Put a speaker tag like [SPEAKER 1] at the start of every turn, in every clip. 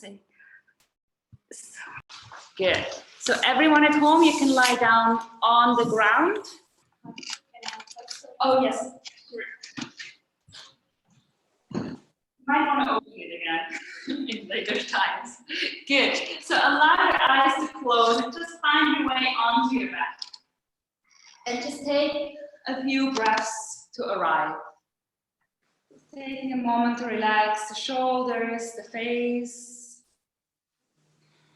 [SPEAKER 1] say. Good. So everyone at home, you can lie down on the ground. Oh, yes. Might want to open it again in later times. Good. So allow your eyes to close and just find your way onto your back. And just take a few breaths to arrive. Taking a moment to relax the shoulders, the face.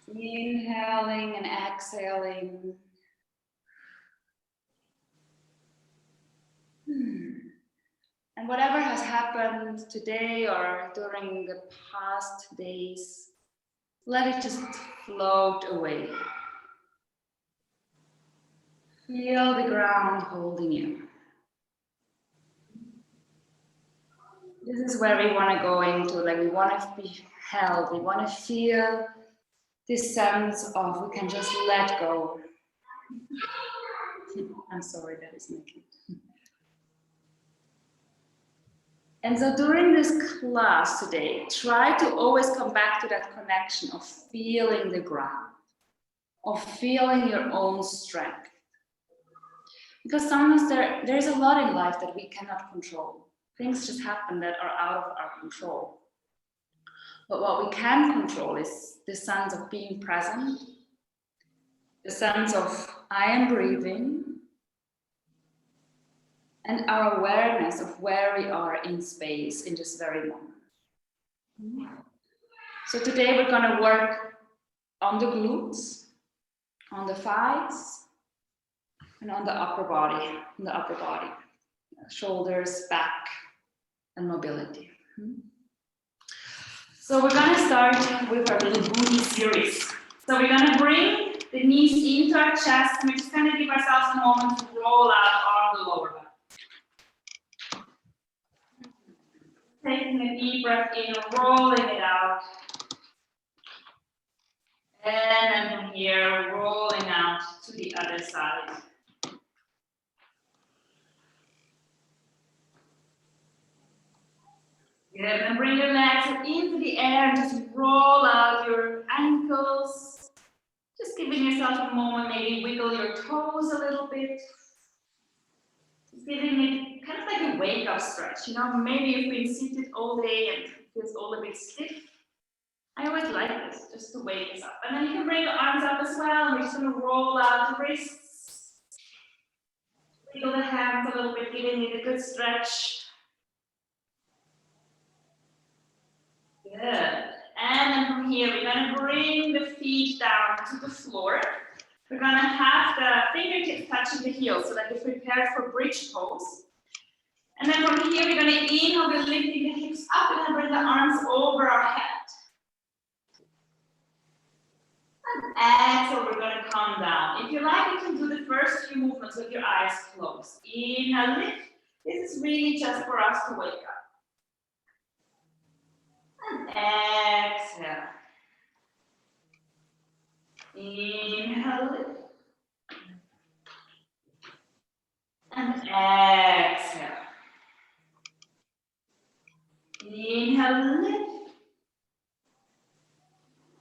[SPEAKER 1] Inhaling and exhaling. And whatever has happened today or during the past days, let it just float away. Feel the ground holding you. This is where we want to go into, like we want to be held, we want to feel this sense of we can just let go. I'm sorry, that is my kid. And so during this class today, try to always come back to that connection of feeling the ground, of feeling your own strength. Because sometimes there's a lot in life that we cannot control. Things just happen that are out of our control. But what we can control is the sense of being present, the sense of I am breathing, and our awareness of where we are in space in this very moment. So today we're going to work on the glutes, on the thighs, and on the upper body, shoulders, back, and mobility. So we're going to start with our little booty series. So we're going to bring the knees into our chest, and we're just going to give ourselves a moment to roll out on the lower back. Taking a deep breath in, rolling it out. And then from here, rolling out to the other side. Good, and bring your legs into the air and just roll out your ankles. Just giving yourself a moment, maybe wiggle your toes a little bit. Just giving it kind of like a wake-up stretch. You know, maybe you've been seated all day and it feels all a bit stiff. I always like this, just to wake us up. And then you can bring the arms up as well, and we're just going to roll out the wrists. Wiggle the hands a little bit, giving it a good stretch. Good. And then from here, we're going to bring the feet down to the floor. We're going to have the fingertips touching the heels so that we're prepared for bridge pose. And then from here, we're going to inhale, we're lifting the hips up and then bring the arms over our head. And exhale, we're going to come down. If you like, you can do the first few movements with your eyes closed. Inhale, lift. This is really just for us to wake up. And exhale. Inhale, lift. And exhale. Inhale, lift.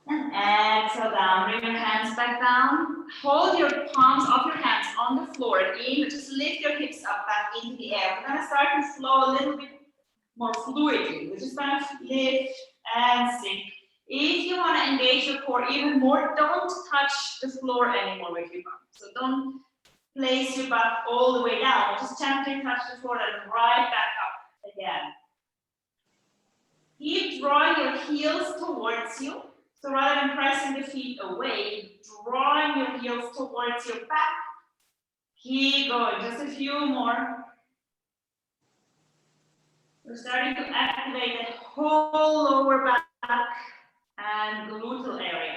[SPEAKER 1] And exhale down. Bring your hands back down. Hold your palms of your hands on the floor. In, just lift your hips up back into the air. We're going to start to flow a little bit more fluidly. We're just going to lift and sink. If you want to engage your core even more, don't touch the floor anymore with your bum. So don't place your butt all the way down. Just gently touch the floor and right back up again. Keep drawing your heels towards you. So rather than pressing the feet away, drawing your heels towards your back. Keep going, just a few more. We're starting to activate the whole lower back and gluteal area.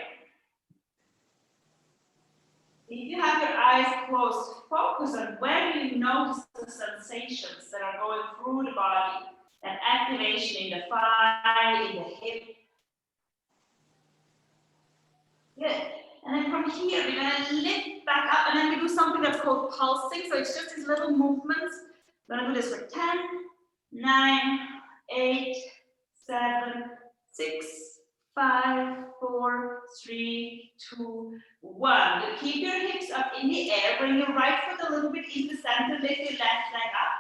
[SPEAKER 1] If you have your eyes closed, focus on where you notice the sensations that are going through the body. That activation in the thigh, in the hip. Good. And then from here, we're going to lift back up, and then we do something that's called pulsing. So it's just these little movements. We're going to do this for 10, 9, 8, 7, 6, 5, 4, 3, 2, 1. You keep your hips up in the air. Bring your right foot a little bit in the center. Lift your left leg up.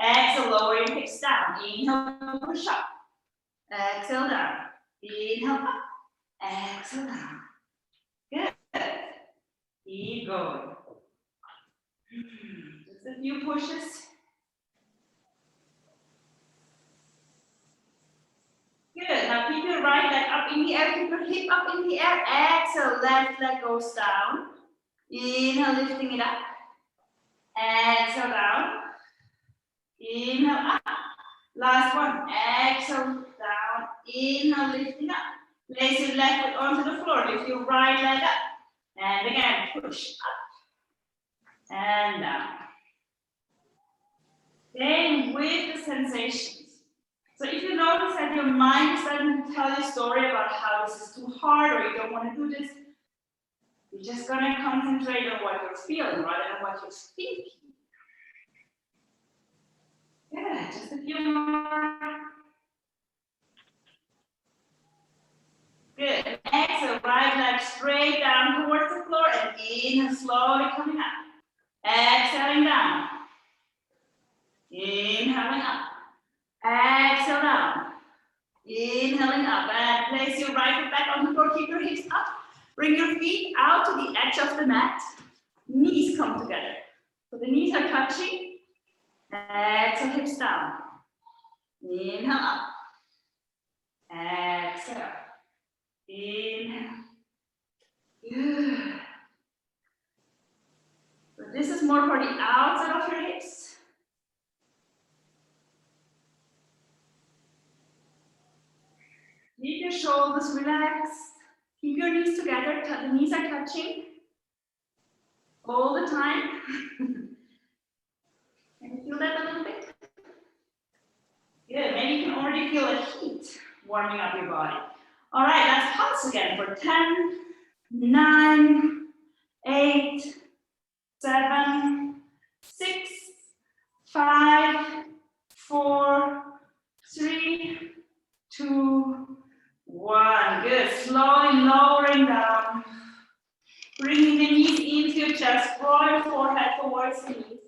[SPEAKER 1] Exhale, lower your hips down. Inhale, push up. Exhale down. Inhale up. Exhale down. Good. Keep going. Just a few pushes. Good. Now keep your right leg up in the air. Keep your hip up in the air. Exhale. Left leg goes down. Inhale, lifting it up. Exhale down. Inhale up. Last one. Exhale down. Inhale, lifting up. Place your left foot onto the floor. Lift your right leg up. And again, push up. And down. Staying with the sensations. So if you notice that your mind is starting to tell you a story about how this is too hard or you don't want to do this, you're just going to concentrate on what you're feeling rather than what you're thinking. Yeah, just a few more. Good. Exhale, right leg straight down towards the floor and inhale, slowly coming up. Exhaling down. Inhaling up. Exhale down. Inhaling up. And place your right foot back on the floor. Keep your hips up. Bring your feet out to the edge of the mat. Knees come together. So the knees are touching. Exhale, hips down. Inhale up. Exhale. Inhale. Good. So this is more for the outside of your hips. Keep your shoulders relaxed. Keep your knees together. The knees are touching all the time. Can you feel that a little bit? Good. Maybe you can already feel the heat warming up your body. All right, let's pulse again for 10, 9, 8, 7, 6, 5, 4, 3, 2, 1. Good. Slowly lowering down. Bringing the knees into your chest. Draw your forehead towards the knees.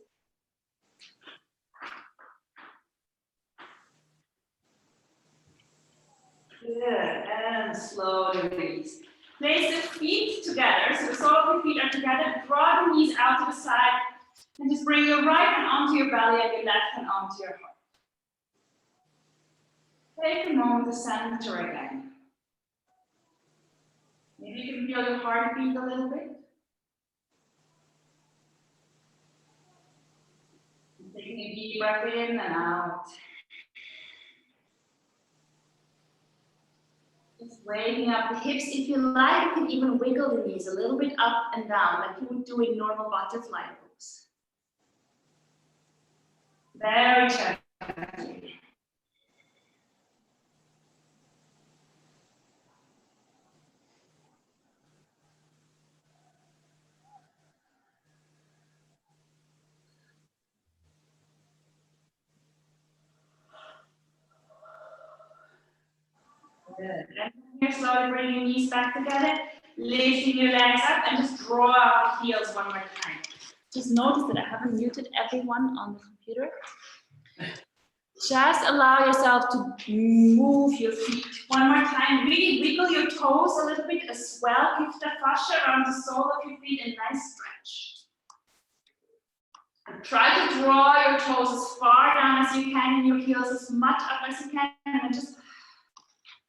[SPEAKER 1] Good. And slowly release. Place the feet together. So the soles of your feet are together. Draw the knees out to the side. And just bring your right hand onto your belly and your left hand onto your heart. Take a moment to center again. Maybe you can feel your heartbeat a little bit. Taking a deep breath in and out. Just waking up the hips. If you like, you can even wiggle the knees a little bit up and down, like you would do in normal butterfly pose. Very gently. Good. And here, slowly bring your knees back together, lifting your legs up, and just draw out the heels one more time. Just notice that I haven't muted everyone on the computer. Just allow yourself to move your feet one more time. Really wiggle your toes a little bit as well. Give the fascia around the sole of your feet a nice stretch. And try to draw your toes as far down as you can and your heels as much up as you can. And just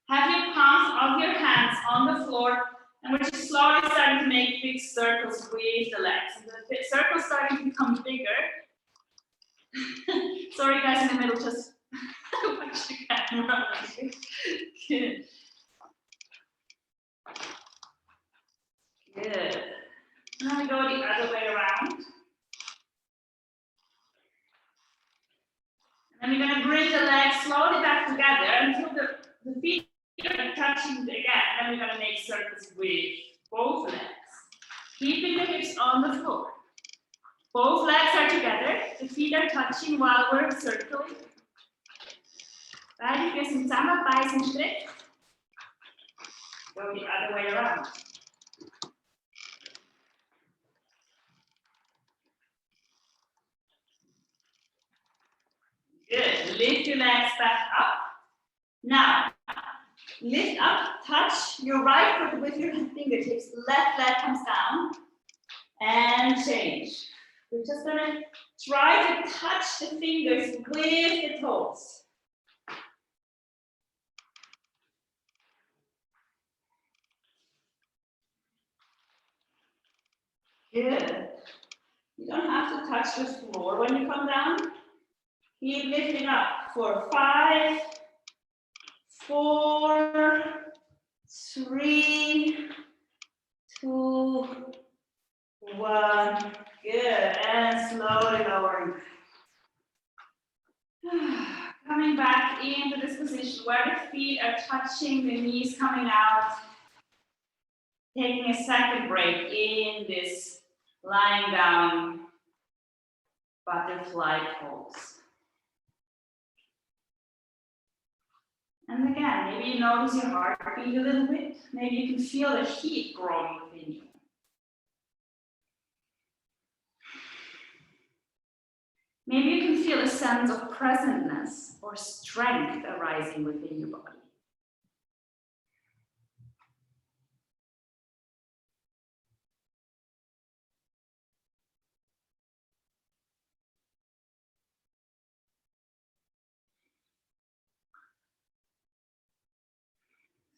[SPEAKER 1] have your palms of your hands on the floor, and we're just slowly starting to make big circles with the legs. And the circles starting to become bigger. Sorry guys in the middle, just watch the camera. Good. Good. Now we go the other way around. And we're going to bring the legs slowly back together until the feet are touching again. Then we're going to make circles with both legs. Keeping the hips on the floor. Both legs are together. The feet are touching while we're circling. Beide Füße zusammen, Beine sind strikt. Go the other way around. Good. Lift your legs back up. Now, lift up, touch your right foot with your fingertips. Left leg comes down. And change. We're just gonna try to touch the fingers with the toes. Good. You don't have to touch the floor when you come down. Keep lifting up for 5, 4, 3, 2, 1. Good. And slowly lowering. Coming back into this position where the feet are touching, the knees coming out. Taking a second break in this lying down butterfly pose. And again, maybe you notice your heart beat a little bit. Maybe you can feel the heat growing within you. Maybe you can feel a sense of presentness or strength arising within your body.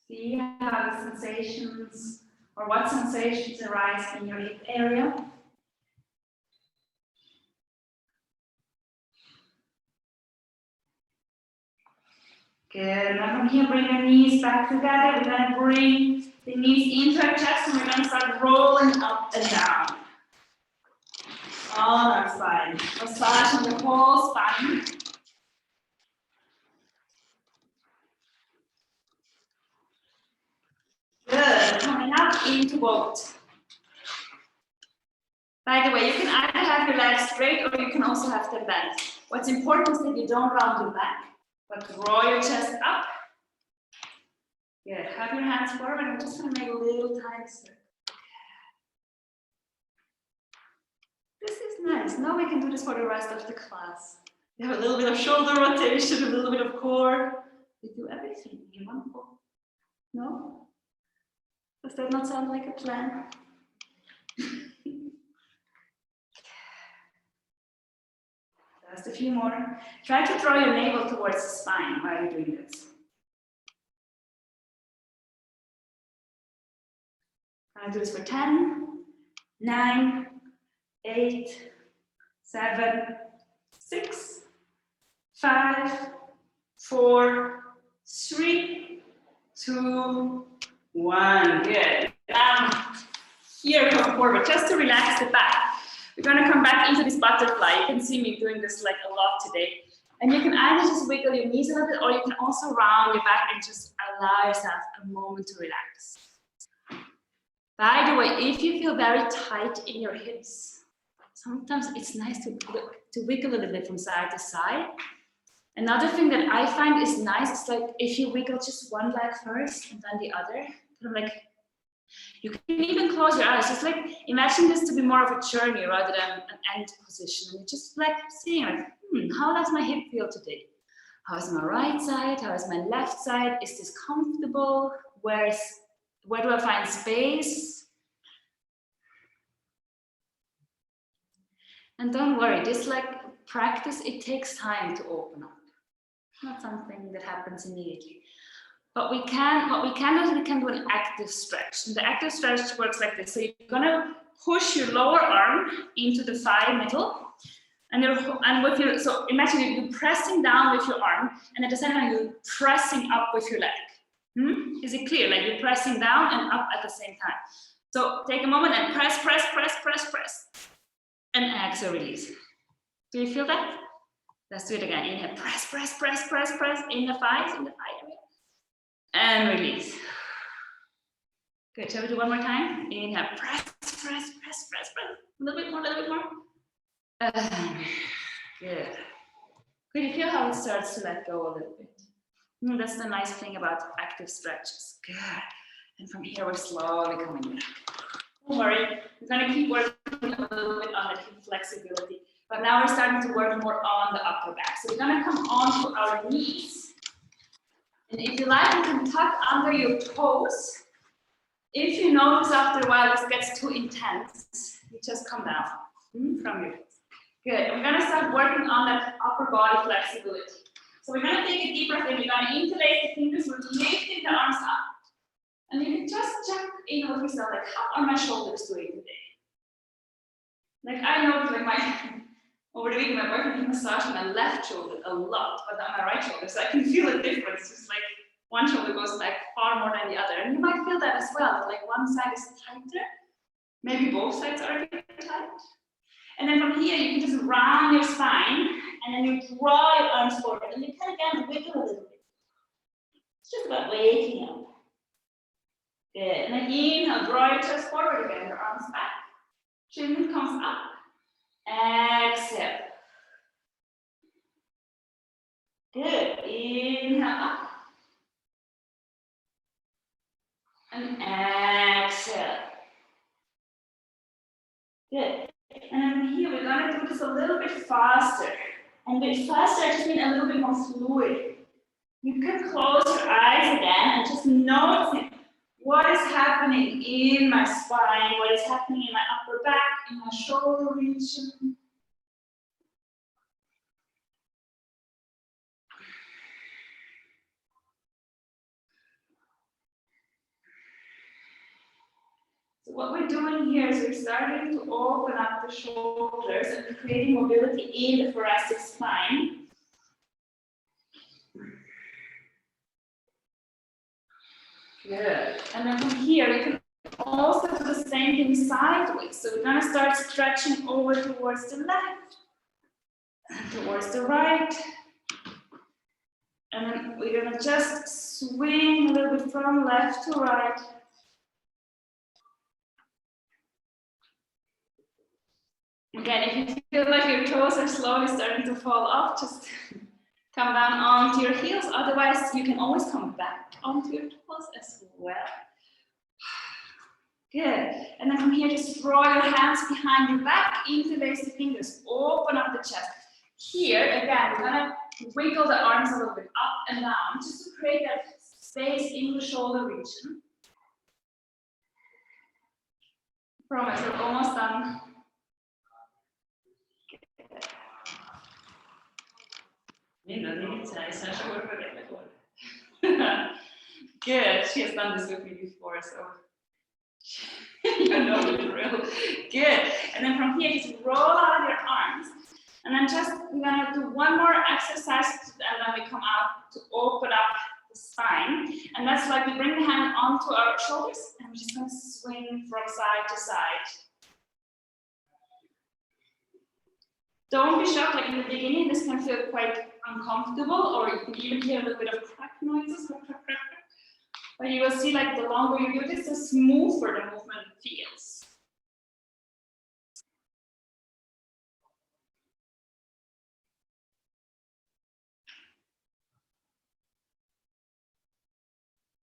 [SPEAKER 1] See how the sensations or what sensations arise in your hip area. Good. Now from here, bring your knees back together. We're going to bring the knees into our chest and we're going to start rolling up and down on our spine. Massage on the whole spine. Good. Coming up into boat. By the way, you can either have your legs straight or you can also have them bent. What's important is that you don't round your back, but draw your chest up. Good. Have your hands forward. I'm just going to make a little tiny circle. This is nice. Now we can do this for the rest of the class. We have a little bit of shoulder rotation, a little bit of core. We do everything in one go. No? Does that not sound like a plan? Just a few more. Try to draw your navel towards the spine while you're doing this. I'll do this for 10, 9, 8, 7, 6, 5, 4, 3, 2, 1. Good. Here, come forward, just to relax the back. We're going to come back into this butterfly. You can see me doing this like a lot today. And you can either just wiggle your knees a little bit, or you can also round your back and just allow yourself a moment to relax. By the way, if you feel very tight in your hips, sometimes it's nice to wiggle a little bit from side to side. Another thing that I find is nice is like if you wiggle just one leg first and then the other, kind of like you can even close your eyes. Just like imagine this to be more of a journey rather than an end position. And just like seeing like, how does my hip feel today? How is my right side? How is my left side? Is this comfortable? Where do I find space? And don't worry, this like practice, it takes time to open up. It's not something that happens immediately. But what we can do an active stretch. And the active stretch works like this. So you're gonna push your lower arm into the thigh middle. So imagine you're pressing down with your arm, and at the same time you're pressing up with your leg. Is it clear? Like you're pressing down and up at the same time. So take a moment and press. And exhale, release. Do you feel that? Let's do it again. Inhale, press in the thighs, in the thigh area. And release. Good. Shall we do one more time? Inhale, press. A little bit more. Good. Could you feel how it starts to let go a little bit? That's the nice thing about active stretches. Good. And from here, we're slowly coming back. Don't worry, we're going to keep working a little bit on the hip flexibility. But now we're starting to work more on the upper back. So we're going to come on to our knees. And if you like, you can tuck under your toes. If you notice after a while this gets too intense, you just come down from your toes. Good. And we're going to start working on that upper body flexibility. So we're going to take a deep breath in. We're going to interlace the fingers. We're lifting the arms up. And you can just check in with yourself, like, how are my shoulders doing today? Like, I know, like, over the week, my boyfriend massaged my left shoulder a lot, but not my right shoulder, so I can feel a difference. Just like one shoulder goes like far more than the other, and you might feel that as well. Like one side is tighter, maybe both sides are a bit tight. And then from here, you can just round your spine, and then you draw your arms forward, and you can again wiggle a little bit. It's just about waking up. Good. And then inhale, draw your chest forward again, your arms back. Chin comes up. Exhale. Good. Inhale up. And exhale. Good. And then from here, we're going to do this a little bit faster. And with faster, I just mean a little bit more fluid. You can close your eyes again and just notice what is happening in my spine, what is happening in my upper back, in my shoulder region. So what we're doing here is we're starting to open up the shoulders and creating mobility in the thoracic spine. Good. And then from here, we can also do the same thing sideways. So we're going to start stretching over towards the left and towards the right. And then we're going to just swing a little bit from left to right. Again, if you feel like your toes are slowly starting to fall off, just come down onto your heels. Otherwise, you can always come back onto your toes as well. Good. And then from here, just draw your hands behind your back, interlace the fingers, open up the chest. Here, again, we're gonna wiggle the arms a little bit up and down, just to create that space in the shoulder region. Promise, we're almost done. Good, she has done this with me before, so you know the drill. Good, and then from here, just roll out your arms, and then we're gonna do one more exercise, and then we come out to open up the spine, and that's like we bring the hand onto our shoulders, and we're just gonna swing from side to side. Don't be shocked, like in the beginning, this can feel quite uncomfortable, or you can even hear a little bit of crack noises, but you will see like the longer you do this, the smoother the movement feels.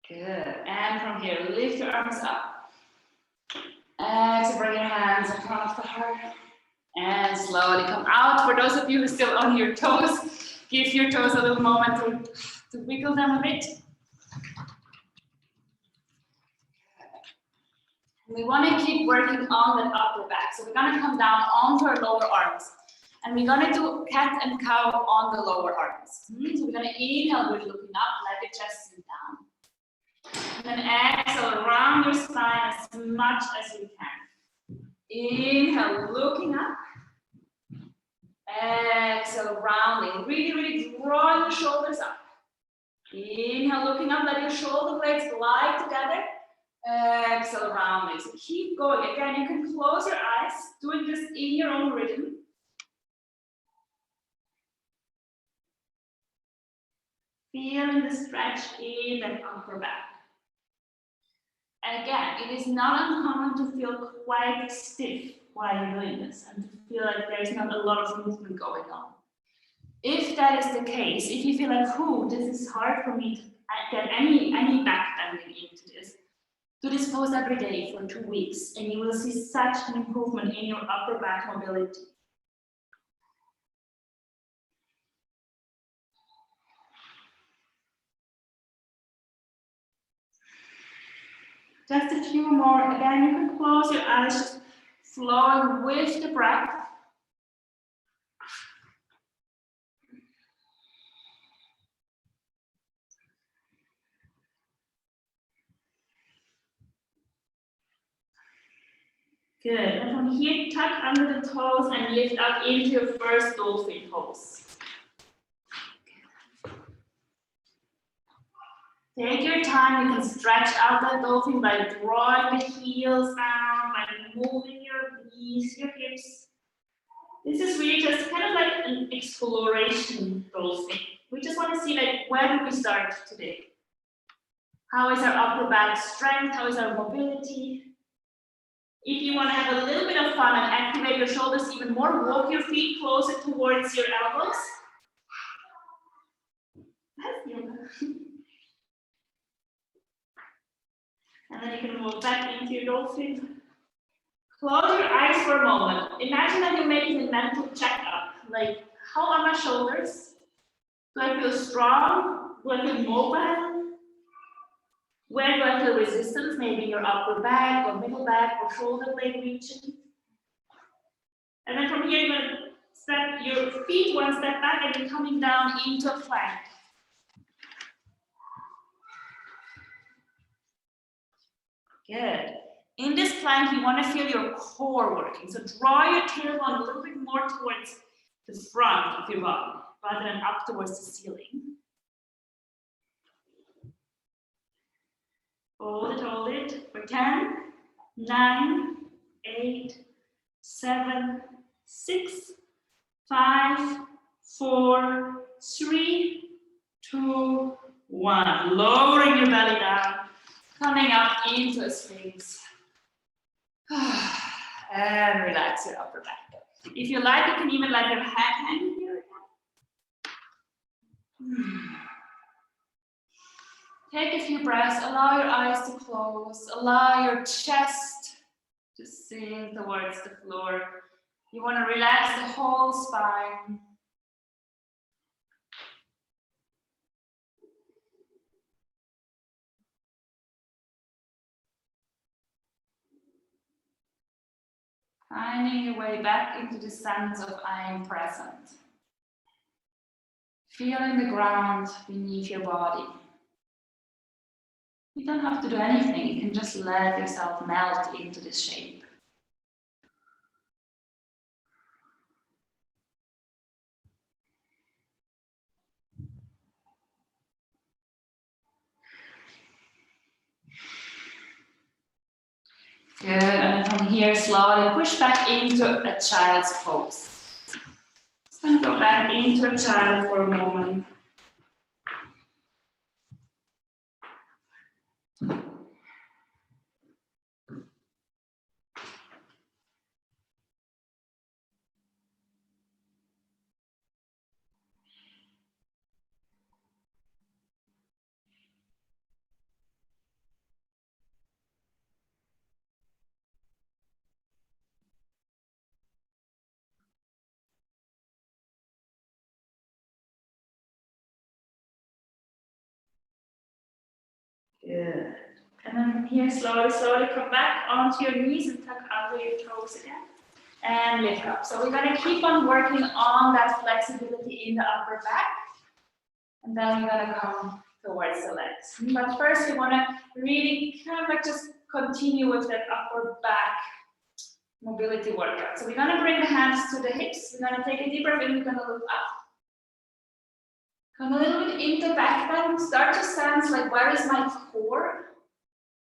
[SPEAKER 1] Good, and from here, lift your arms up. Exhale, bring your hands in front of the heart. And slowly come out. For those of you who are still on your toes, give your toes a little moment to wiggle them a bit. And we want to keep working on that upper back. So we're going to come down onto our lower arms. And we're going to do cat and cow on the lower arms. So we're going to inhale, we're looking up, let the chest sink down. And then exhale, round your spine as much as you can. Inhale, looking up. Exhale, rounding. Really, really draw your shoulders up. Inhale, looking up, let your shoulder blades glide together. Exhale, rounding. So keep going. Again, you can close your eyes, doing this in your own rhythm. Feeling the stretch in that upper back. And again, it is not uncommon to feel quite stiff while you're doing this and to feel like there's not a lot of movement going on. If that is the case, if you feel like, this is hard for me to get any back bending into this, Do this pose every day for 2 weeks, and you will see such an improvement in your upper back mobility. Just a few more. Again, you can close your eyes, just flowing with the breath. Good. And from here, tuck under the toes and lift up into your first dolphin pose. Take your time. You can stretch out that dolphin by drawing the heels down, by moving your knees, your hips. This is really just kind of like an exploration dolphin. We just want to see, like, where do we start today? How is our upper back strength? How is our mobility? If you want to have a little bit of fun and activate your shoulders even more, walk your feet closer towards your elbows. And then you can move back into your dolphin. Close your eyes for a moment. Imagine that you're making a mental checkup. Like, how are my shoulders? Do I feel strong? Do I feel mobile? Where do I feel resistance? Maybe your upper back or middle back or shoulder blade region. And then from here, you're going to step your feet one step back and you're coming down into a plank. Good. In this plank, you want to feel your core working. So draw your tailbone a little bit more towards the front of your body rather than up towards the ceiling. Hold it for 10, 9, 8, 7, 6, 5, 4, 3, 2, 1. Lowering your belly down, coming up into a sphinx. And relax your upper back. If you like, you can even let your head hang here. Take a few breaths, allow your eyes to close, allow your chest to sink towards the floor. You want to relax the whole spine. Finding your way back into the sense of I am present. Feeling the ground beneath your body. You don't have to do anything, you can just let yourself melt into this shape. Good, and then from here, slowly push back into a child's pose. Just going to go back into a child for a moment. Good. And then from here, slowly come back onto your knees and tuck under your toes again. And lift up. So we're going to keep on working on that flexibility in the upper back. And then we're going to come towards the legs. But first, we want to really kind of like just continue with that upper back mobility workout. So we're going to bring the hands to the hips. We're going to take a deep breath in. We're going to look up. Come a little bit into back bend. Start to sense like, where is my core?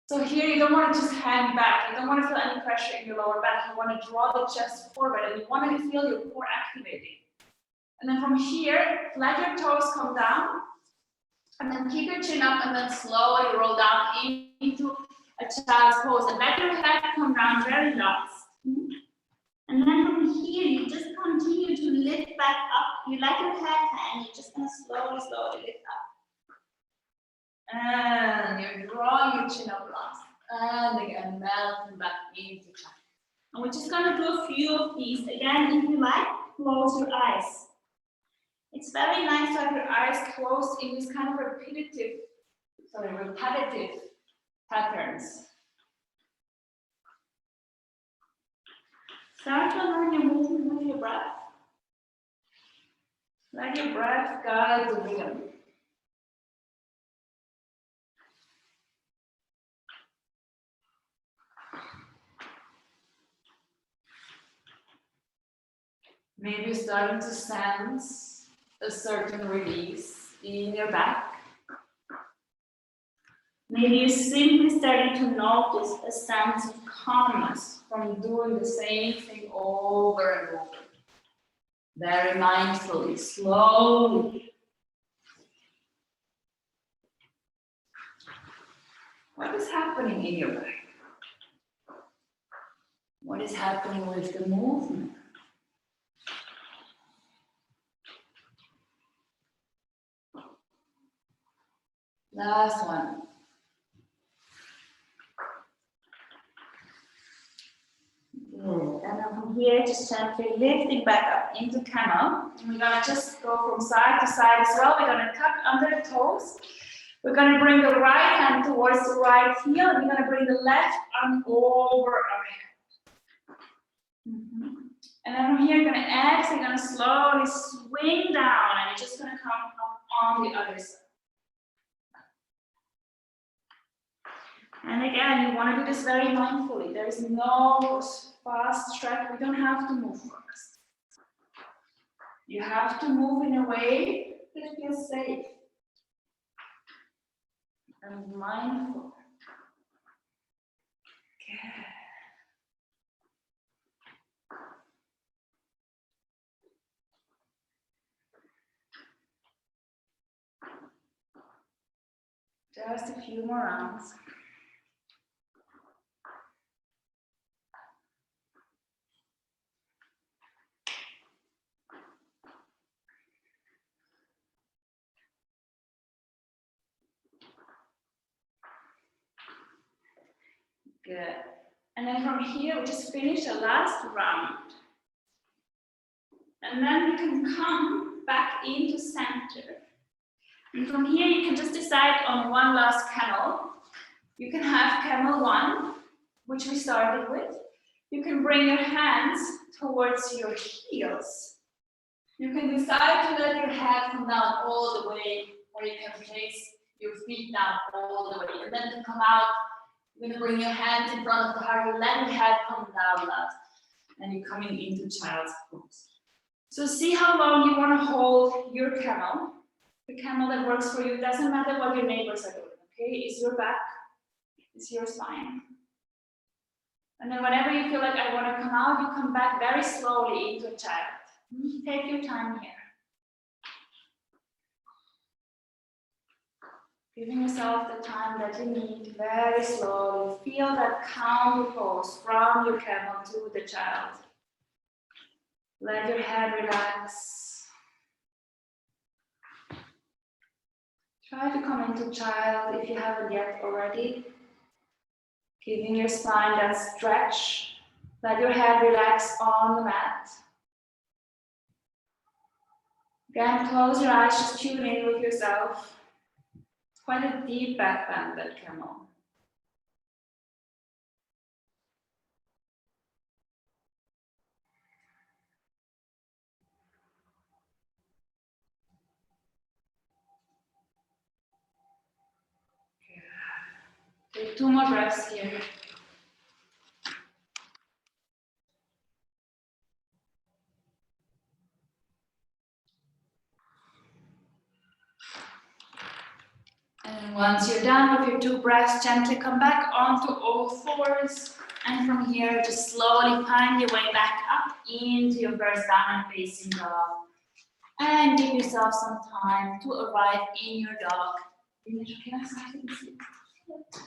[SPEAKER 1] So here you don't want to just hang back. You don't want to feel any pressure in your lower back. You want to draw the chest forward and you want to feel your core activating. And then from here, let your toes come down. And then keep your chin up and then slowly roll down into a child's pose. And let your head come down very last. And then from here, you just continue to lift back up. You let your head hang. You're just going to slowly lift up. And you're drawing your chin up last. And again, melting back into child. And we're just gonna do a few of these. Again, if you like, close your eyes. It's very nice to have your eyes closed in this kind of repetitive patterns. Start to learn your movement with your breath. Let your breath guide the rhythm. Maybe you're starting to sense a certain release in your back. Maybe you're simply starting to notice a sense of calmness from doing the same thing over and over. Very mindfully, slowly. What is happening in your back? What is happening with the movement? Last one. Good. And then from here, just gently lifting back up into camel. And we're gonna just go from side to side as well. We're gonna tuck under the toes. We're gonna bring the right hand towards the right heel. We're gonna bring the left arm over our head. And then from here, you're gonna exhale. You're gonna slowly swing down, and you're just gonna come up on the other side. And again, you want to do this very mindfully. There is no fast track. We don't have to move fast. You have to move in a way that feels safe and mindful. Okay. Just a few more rounds. Good. And then from here, we just finish the last round. And then you can come back into center. And from here, you can just decide on one last camel. You can have camel 1, which we started with. You can bring your hands towards your heels. You can decide to let your head come down all the way, or you can place your feet down all the way. And then to come out, you're gonna bring your hands in front of the heart, you let your head come down flat, and you're coming into child's pose. So see how long you wanna hold your camel. The camel that works for you, doesn't matter what your neighbors are doing, okay? It's your back, it's your spine. And then whenever you feel like I want to come out, you come back very slowly into a child. Take your time here. Giving yourself the time that you need, very slowly. Feel that counter pose from your camel to the child. Let your head relax. Try to come into child if you haven't yet already. Giving your spine that stretch. Let your head relax on the mat. Again, close your eyes, just tune in with yourself. It's quite a deep back bend, that camel. Take 2 more breaths here. And once you're done with your 2 breaths, gently come back onto all fours. And from here, just slowly find your way back up into your first down and facing dog. And give yourself some time to arrive in your dog. Can I start with this?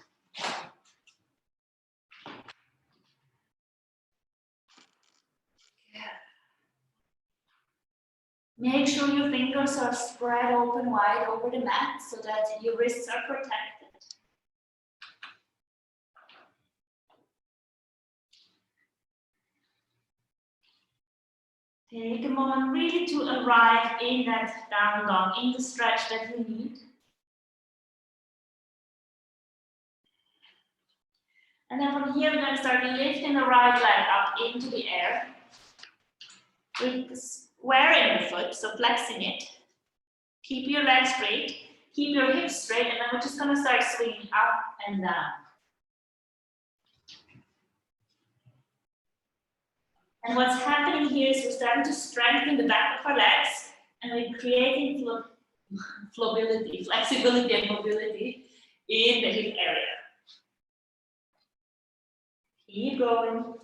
[SPEAKER 1] Make sure your fingers are spread open wide over the mat so that your wrists are protected. Take a moment really to arrive in that down dog, in the stretch that you need. And then from here, we're going to start lifting the right leg up into the air. With squaring the foot, so flexing it. Keep your legs straight, keep your hips straight, and then we're just going to start swinging up and down. And what's happening here is we're starting to strengthen the back of our legs, and we're creating flexibility and mobility in the hip area. Keep going.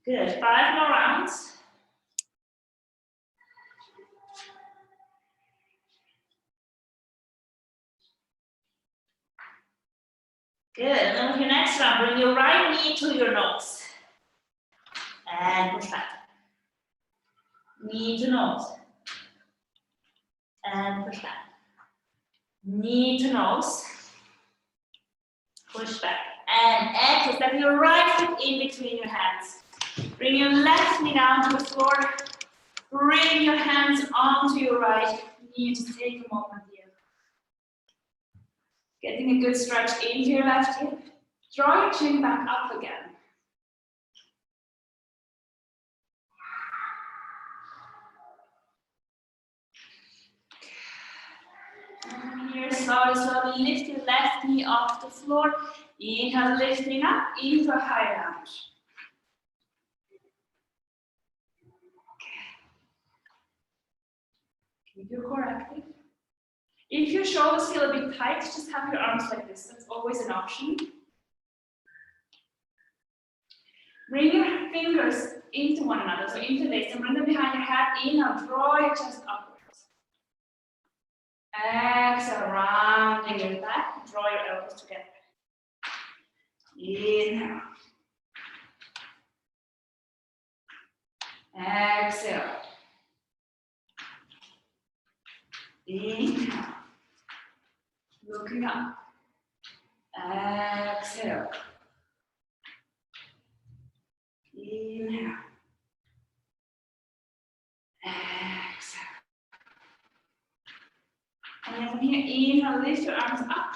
[SPEAKER 1] Good, 5 more rounds. Good, and then with your next round, bring your right knee to your nose. And push back. Knee to nose. And push back. Knee to nose. Push back. And exhale, step your right foot in between your hands. Bring your left knee down to the floor. Bring your hands onto your right knee. Just take a moment here. Getting a good stretch into your left hip. Draw your chin back up again. And here, slowly lift your left knee off the floor. Inhale, lifting up into a high lunge. Keep your core active. If your shoulders feel a bit tight, just have your arms like this. That's always an option. Bring your fingers into one another, so into this, and bring them behind your head. Inhale, draw your chest upwards. Exhale, rounding your back, draw your elbows together. Inhale. Exhale. Inhale. Looking up. Exhale. Inhale. Exhale. And then from here, inhale, lift your arms up.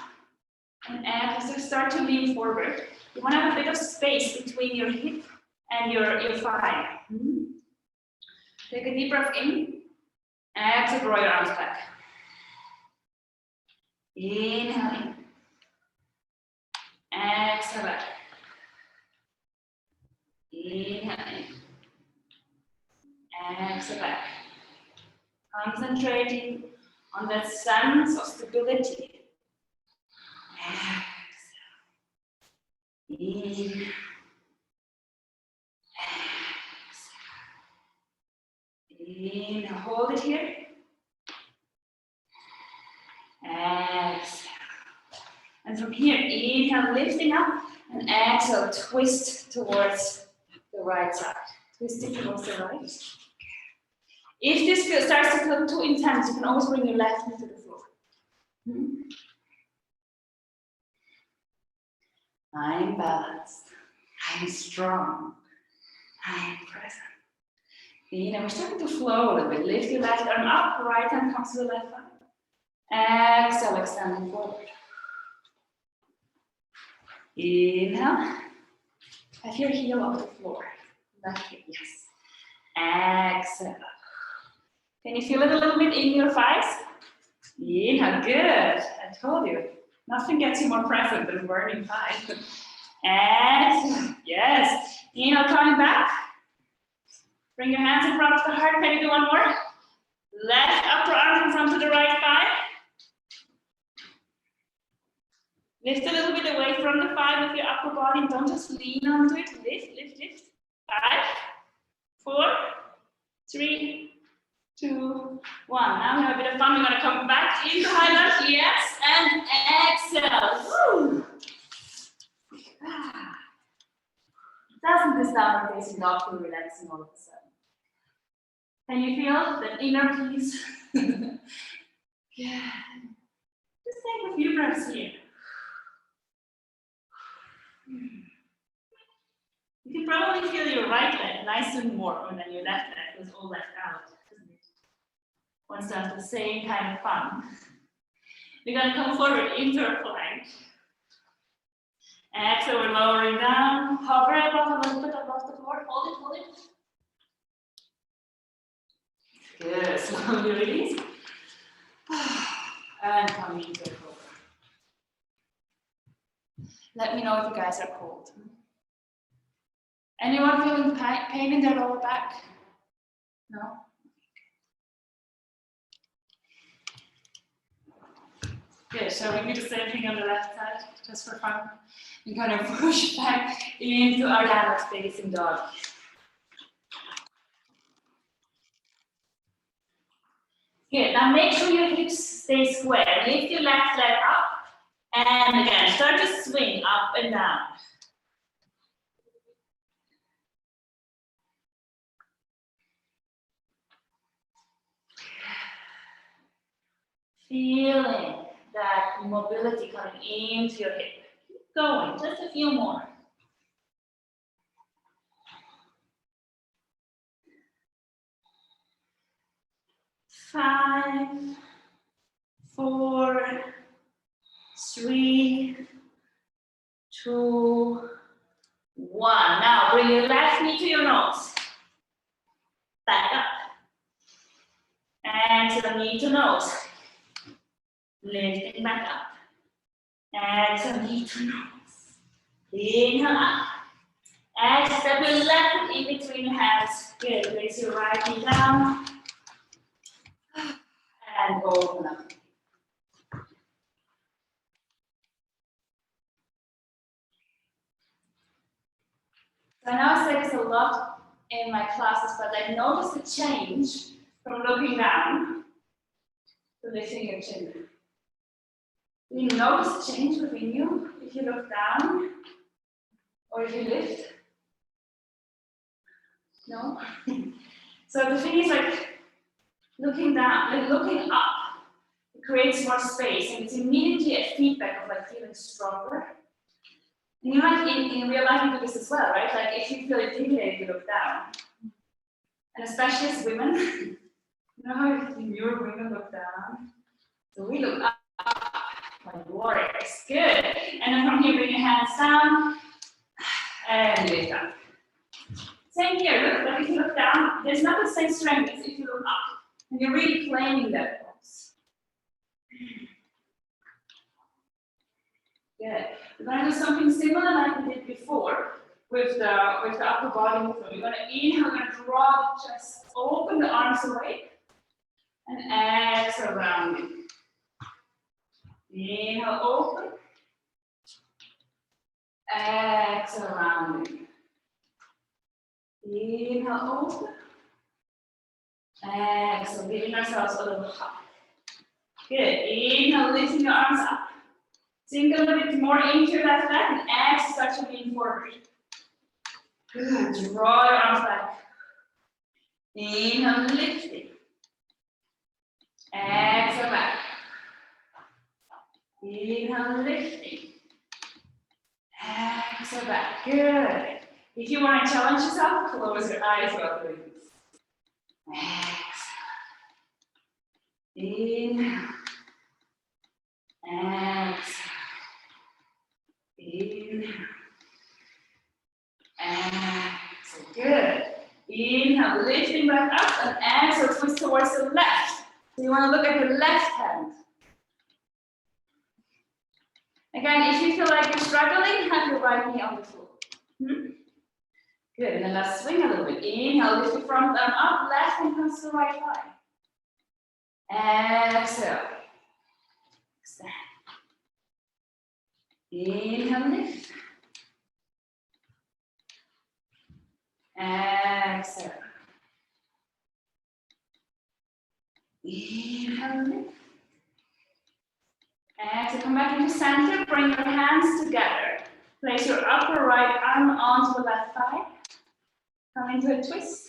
[SPEAKER 1] And exhale, start to lean forward. You want to have a bit of space between your hip and your thigh. Take a deep breath in. Exhale, draw your arms back. Inhale in. Exhale back. Inhale in. Exhale back. Concentrating on that sense of stability. Exhale. Inhale. Exhale. Inhale. Hold it here. Exhale. And from here, inhale, lifting up, and exhale, twist towards the right side. Twisting towards the right. If this starts to feel too intense, you can always bring your left knee to the floor. I'm balanced. I'm strong. I'm present. We're starting to flow a little bit. Lift your left arm up, right hand comes to the left arm. Exhale, extending forward. Inhale. Have your heel off the floor. Left heel, yes. Exhale. Can you feel it a little bit in your thighs? Inhale, good. I told you. Nothing gets you more present than burning thighs. Exhale, yes. Inhale, coming back. Bring your hands in front of the heart. Can you do one more? Left upper arm in front of the right thigh. Lift a little bit away from the thigh with your upper body and don't just lean onto it. Lift, lift, lift. 5, 4, 3, 2, 1. Now we have a bit of fun. We're going to come back into high lunge. Yes. And exhale. Woo. Doesn't this downward facing dog feel relaxing all of a sudden? Can you feel that inner peace? Yeah. take a few breaths here. You can probably feel your right leg nice and warm, and then your left leg is all left out, doesn't it? Wants to have the same kind of fun. We're going to come forward into a plank. Exhale, we're lowering down. Hover above a little bit above the floor. Hold it, hold it. Good. Slowly release. And coming into a cobra. Let me know if you guys are cold. Anyone feeling pain in their lower back? No? Good, so we do the same thing on the left side, just for fun. We're gonna push back into our downward facing dog. Good, now make sure your hips stay square. Lift your left leg up, and again, start to swing up and down. Feeling that mobility coming into your hip. Keep going, just a few more. Five, 4, 3, 2, 1. Now bring your left knee to your nose. Back up. And to the knee to nose. Lifting back up. And to knee to nose. Inhale up. And step your left foot in between your hands. Good. Place your right knee down. And open up. So I know I say this a lot in my classes, but I've noticed a change from looking down to lifting your chin. Do you notice a change within you if you look down or if you lift? No? So the thing is, like, looking down, like looking up, it creates more space, and it's immediately a feedback of like feeling stronger. And you might in real life you do this as well, right? Like if you feel intimidated, you look down. And especially as women, you know how your women look down? So we look up like warriors. Good. And then from here, bring your hands down and lift up. Same here, look, like if you look down, there's not the same strength as if you look up. And you're really playing that pose. Good. We're going to do something similar like we did before with the upper body movement. We're going to inhale, we're going to draw the chest, open the arms away, and exhale, rounding. Inhale, open. Exhale, rounding. Inhale, open. Exhale, giving ourselves a little hug. Good. Inhale, lifting your arms up. Sink a little bit more into your left leg and exhale, start to lean forward. Good. Draw your arms back. Inhale, lifting. Exhale, back. Inhale, lifting. Exhale, back. Good. If you want to challenge yourself, close your eyes while doing this. Exhale. Inhale. Exhale. Inhale. Exhale. Good. Inhale, lifting back up, and exhale, twist towards the left. So you want to look at your left hand. Again, if you feel like you're struggling, have your right knee on the floor. Good, and then let's swing a little bit. Inhale, lift your front arm up, left hand comes to the right thigh. Exhale. Extend. Inhale, lift. Exhale. Inhale, lift. Exhale, come back into center, bring your hands together. Place your upper right arm onto the left thigh. Come into a twist.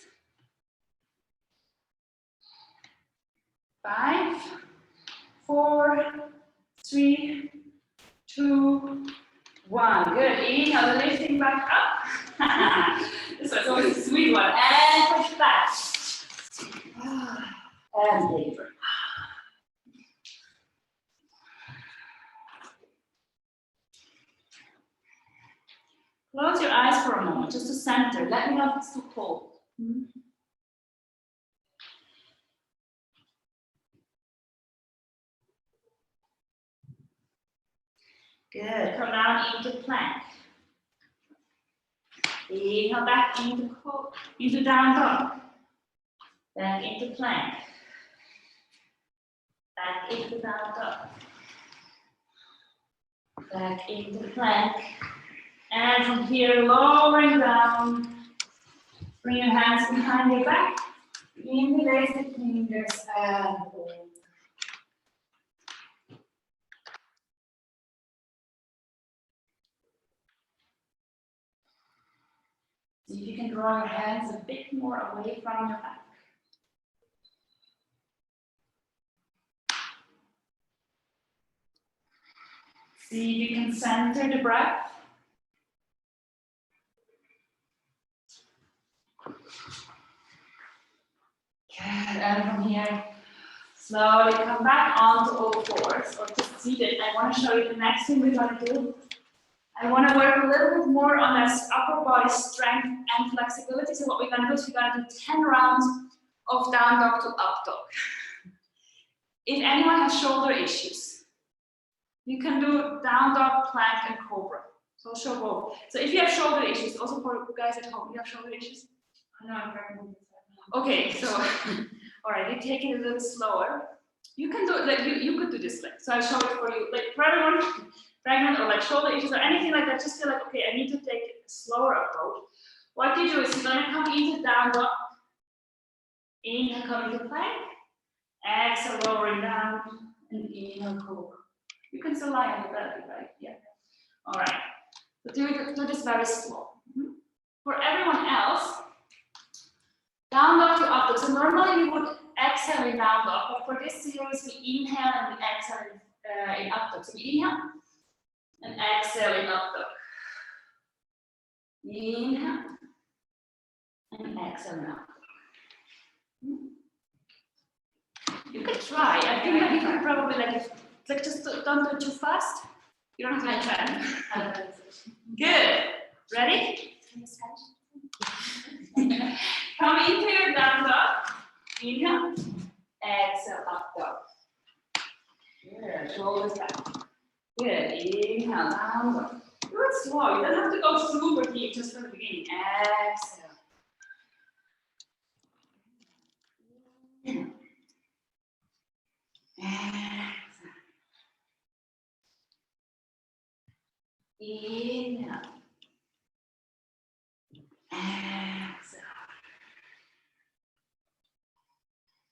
[SPEAKER 1] 5, 4, 3, 2, 1. Good. Inhale, lifting back up. This one's always a sweet one. And push back. And deeper. Close your eyes for a moment, just to center. Let me know if it's too cold. Good. Come down into plank. Inhale back into down dog. Back into plank. Back into down dog. Back into plank. And from here, lowering down. Bring your hands behind your back. Interlace the fingers and hold. See if you can draw your hands a bit more away from your back. See if you can center the breath. Good, and from here, slowly come back onto all fours or just seated. I want to show you the next thing we're going to do. I want to work a little bit more on this upper body strength and flexibility. So what we're going to do is we're going to do 10 rounds of down dog to up dog. If anyone has shoulder issues, you can do down dog, plank, and cobra. So I'll show both. So if you have shoulder issues, also for you guys at home, you have shoulder issues? I know I'm pregnant. Okay, so all right, you take it a little slower. You can do it like you could do this like. So I'll show it for you. Like for everyone pregnant or like shoulder issues or anything like that, just feel like okay, I need to take a slower approach. What you do is you're gonna come into down dog. Inhale, come into plank. Exhale, lowering down, and inhale, cobra. You can still lie on the belly, right? Yeah. All right. So do this very slow. For everyone else, down dog to up dog. So normally we would exhale in down dog, but for this series we inhale and we exhale in up dog. So we inhale and exhale in up dog. Inhale and exhale in up dog. You could try. I think that you could probably like just don't do it too fast. You don't have to try. Good. Ready? Come into your down dog. Inhale. Exhale, up dog. Good. Shoulders back. Good. Inhale, down dog. Do it slow. You don't have to go super deep just from the beginning. Exhale. Inhale. Exhale. Inhale. Exhale.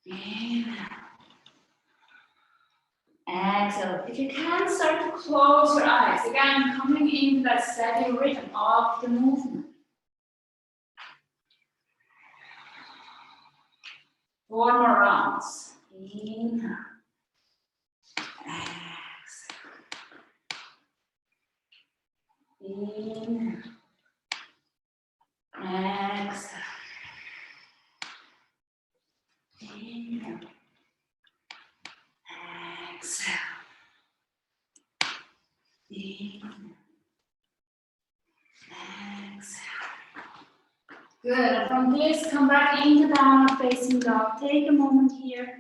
[SPEAKER 1] Inhale. Exhale. If you can, start to close your eyes. Again, coming into that steady rhythm of the movement. 4 more rounds. Inhale. Exhale. Inhale. Exhale. Inhale. Exhale. Inhale. Exhale. Good. And from this, come back into downward facing dog. Take a moment here.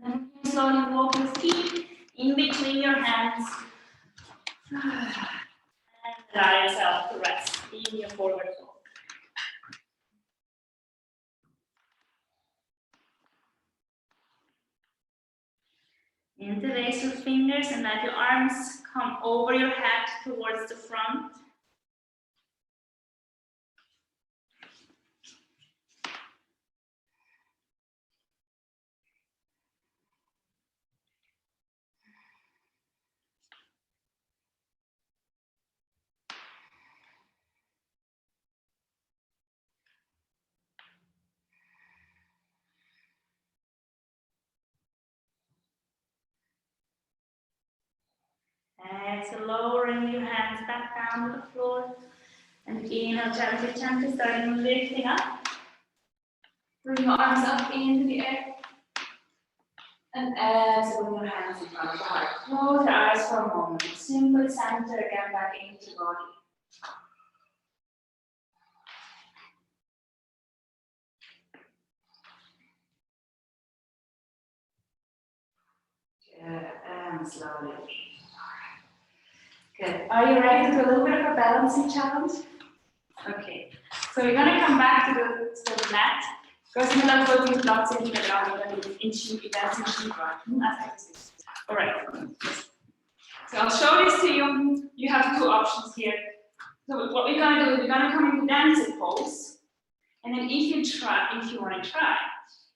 [SPEAKER 1] And then slowly walk your feet in between your hands. And allow yourself to rest in your forward fold. Interlace your fingers and let your arms come over your head towards the front. Exhale, lowering your hands back down to the floor. And inhale, gently, gently, starting lifting up. Bring your arms up into the air. And exhale, bring your hands in front of the heart. Close your eyes for a moment. Simply center again back into the body. Good, and slowly. Good. Are you ready to do a little bit of a balancing challenge? Okay. So we're going to come back to the mat. First, we're going to put lots into the ground. We're going to do inching, dancing, all right. So I'll show this to you. You have two options here. So what we're going to do is we're going to come into dancing pose. And then if you want to try,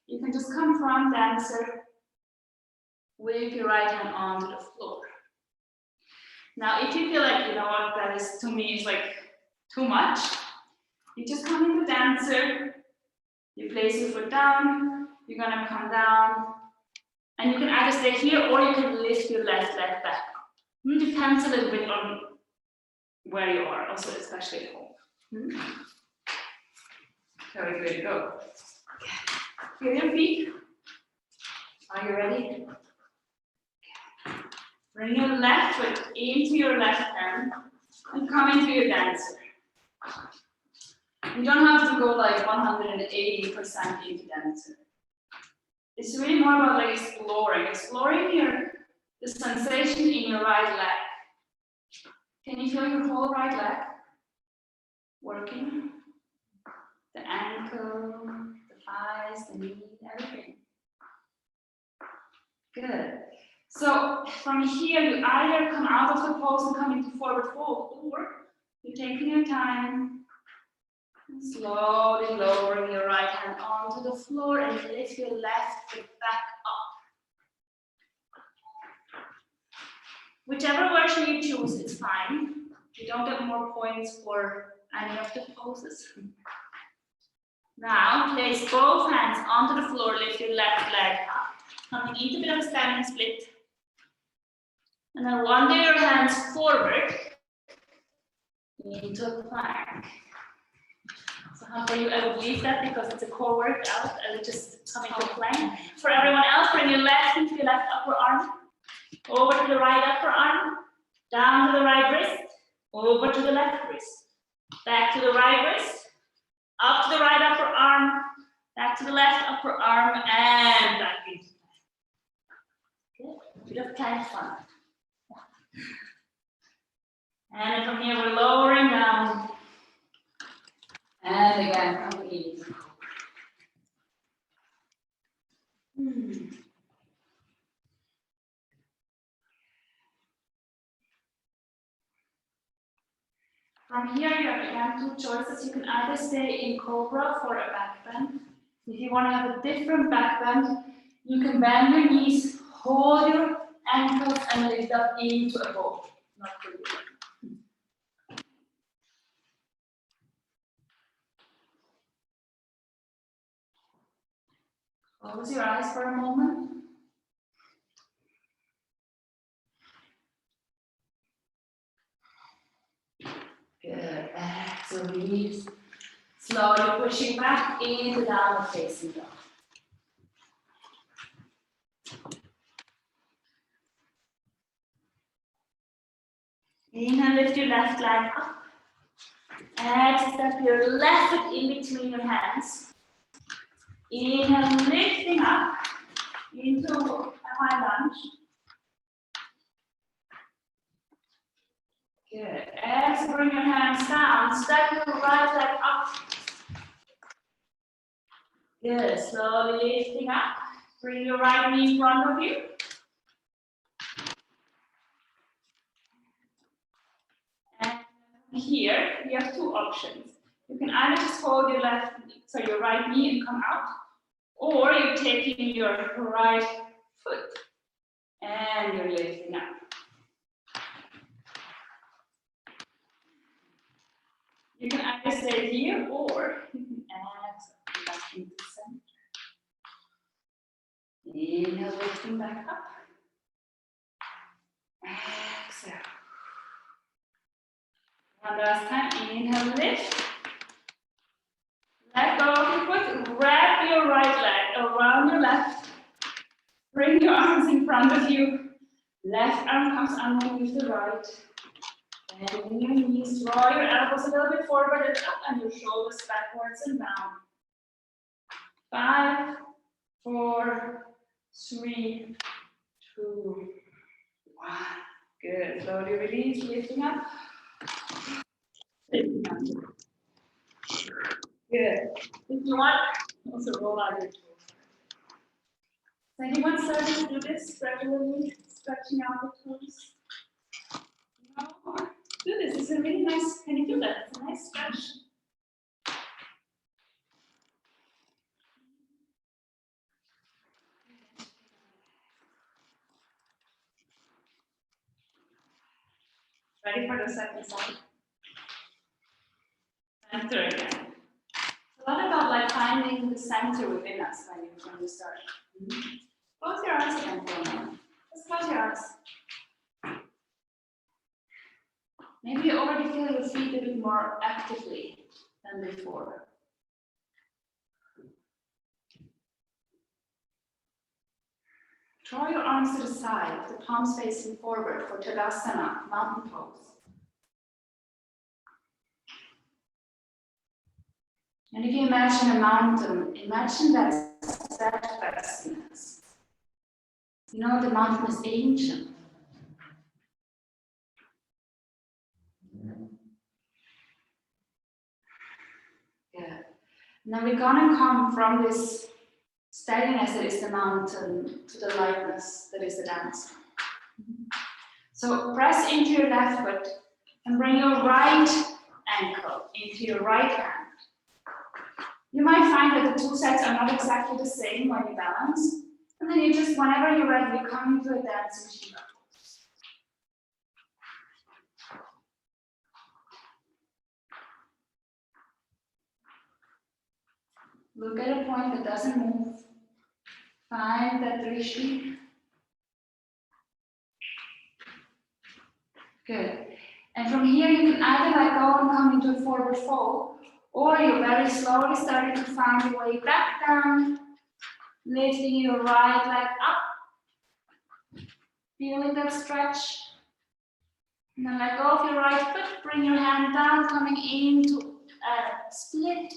[SPEAKER 1] you can just come from dancer with your right hand onto the floor. Now, if you feel like, you know what, that is, to me, is like too much, you just come into dancer, you place your foot down, you're gonna come down, and you can either stay here or you can lift your left leg back. It depends a little bit on where you are, also especially at home. Very good, go. Feel your feet. Are you ready? Bring your left foot into your left hand and come into your dancer. You don't have to go like 180% into dancer. It's really more about like exploring the sensation in your right leg. Can you feel your whole right leg working? The ankle, the thighs, the knee, everything. Good. So from here, you either come out of the pose and come into forward fold, or you're taking your time, slowly lowering your right hand onto the floor and lift your left foot back up. Whichever version you choose, it's fine. You don't get more points for any of the poses. Now, place both hands onto the floor, lift your left leg up, coming into a bit of a standing split. And then wander your hands forward into a plank. So how for you, I would leave that because it's a core workout. I would just come into a plank. For everyone else, bring your left into your left upper arm, over to the right upper arm, down to the right wrist, over to the left wrist, back to the right wrist, up to the right upper arm, back to the left upper arm, and back into the plank. Good. Bit of plank fun. And from here, we're lowering down. And again, come in. From here, you have again two choices. You can either stay in cobra for a back bend. If you want to have a different back bend, you can bend your knees, hold your ankles, and lift up into a bow. Not really. Close your eyes for a moment. Good. So release. Slowly pushing back into downward facing dog. Inhale, lift your left leg up. Exhale, step your left foot in between your hands. Inhale, lifting up into a high lunge. Good. Exhale, bring your hands down. Step your right leg up. Good. Slowly lifting up. Bring your right knee in front of you. And here, you have two options. You can either just hold your your right knee and come out, or you're taking your right foot and you're lifting up. You can either stay here or you can exhale back into the center. Inhale, lifting back up. Exhale. One last time, inhale, lift. Let go of your foot, wrap your right leg around your left. Bring your arms in front of you. Left arm comes underneath the right. Bending your knees, draw your elbows a little bit forward and up and your shoulders backwards and down. 5, 4, 3, 2, 1. Good. Slowly release, lifting up. Lifting up. Good. If you want, also roll out your toes. Is anyone starting to do this regularly, stretching out the toes? No? Do this. It's a really nice. Can you do that? It's a nice stretch. Ready for the second side? Center again. It's a lot about like finding the center within us when you start. Close your eyes again for a moment. Just close your eyes. Maybe you already feel your feet a bit more actively than before. Draw your arms to the side, the palms facing forward for Tadasana, mountain pose. And if you imagine a mountain, imagine that steadfastness. You know, the mountain is ancient. Yeah. Now we're gonna come from this steadiness that is the mountain to the lightness that is the dance. So press into your left foot and bring your right ankle into your right hand. You might find that the two sets are not exactly the same when you balance, and then you just, whenever you're ready, you come into a dancing Shiva pose. Look at a point that doesn't move. Find that drishti. Good. And from here, you can either let go and come into a forward fold, or you're very slowly starting to find your way back down, lifting your right leg up, feeling that stretch. And then let go of your right foot, bring your hand down, coming into a split.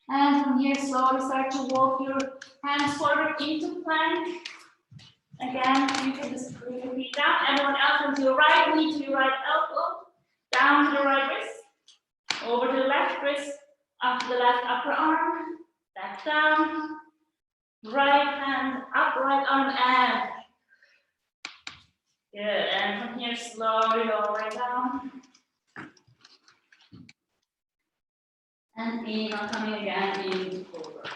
[SPEAKER 1] And from here, slowly start to walk your hands forward into plank. Again, you can just bring your feet down. Everyone else from your right knee to your right elbow, down to the right wrist, over to the left wrist, up to the left upper arm, back down, right hand, up right arm, and good. And from here, slowly lower down. And in, coming again into cobra.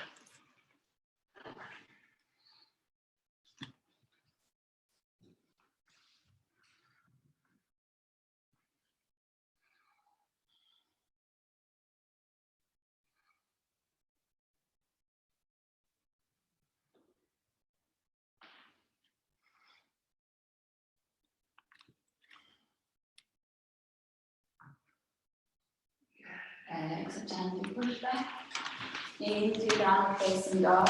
[SPEAKER 1] Exhale, gently push back into downward facing dog.